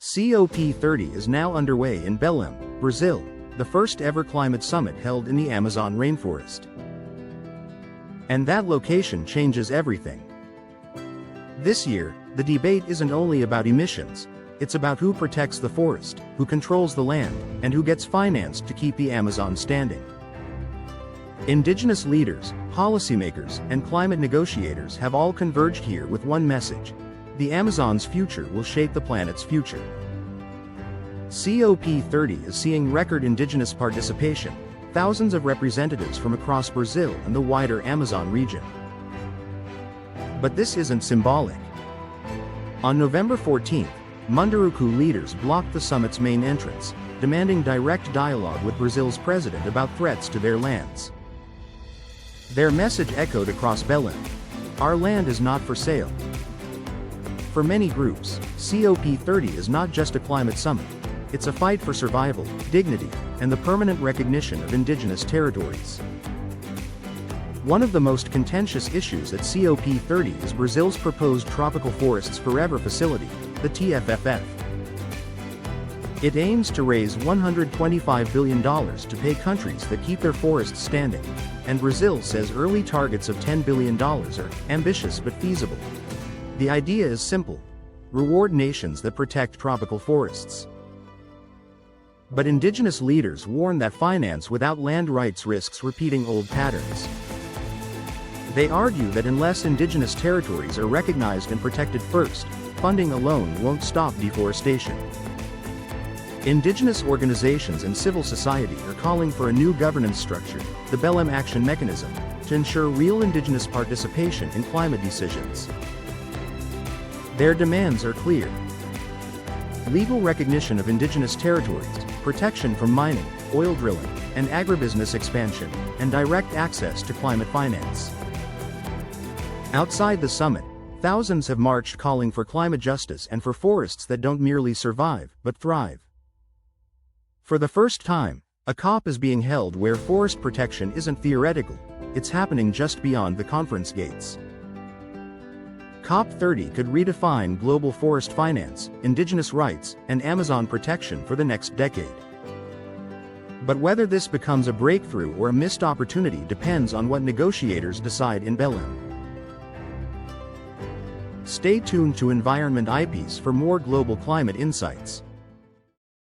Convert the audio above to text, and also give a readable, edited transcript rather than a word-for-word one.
COP30 is now underway in Belém, Brazil, the first ever climate summit held in the Amazon rainforest. And that location changes everything. This year, the debate isn't only about emissions, it's about who protects the forest, who controls the land, and who gets financed to keep the Amazon standing. Indigenous leaders, policymakers, and climate negotiators have all converged here with one message: the Amazon's future will shape the planet's future. COP30 is seeing record indigenous participation, thousands of representatives from across Brazil and the wider Amazon region. But this isn't symbolic. On November 14th, Munduruku leaders blocked the summit's main entrance, demanding direct dialogue with Brazil's president about threats to their lands. Their message echoed across Belém: our land is not for sale. For many groups, COP30 is not just a climate summit, it's a fight for survival, dignity, and the permanent recognition of indigenous territories. One of the most contentious issues at COP30 is Brazil's proposed Tropical Forests Forever facility, the TFFF. It aims to raise $125 billion to pay countries that keep their forests standing, and Brazil says early targets of $10 billion are ambitious but feasible. The idea is simple: reward nations that protect tropical forests. But indigenous leaders warn that finance without land rights risks repeating old patterns. They argue that unless indigenous territories are recognized and protected first, funding alone won't stop deforestation. Indigenous organizations and civil society are calling for a new governance structure, the Belém Action Mechanism, to ensure real indigenous participation in climate decisions. Their demands are clear: legal recognition of indigenous territories, protection from mining, oil drilling, and agribusiness expansion, and direct access to climate finance. Outside the summit, thousands have marched calling for climate justice and for forests that don't merely survive, but thrive. For the first time, a COP is being held where forest protection isn't theoretical, it's happening just beyond the conference gates. COP30 could redefine global forest finance, indigenous rights, and Amazon protection for the next decade. But whether this becomes a breakthrough or a missed opportunity depends on what negotiators decide in Belém. Stay tuned to Environment Eyepiece for more global climate insights.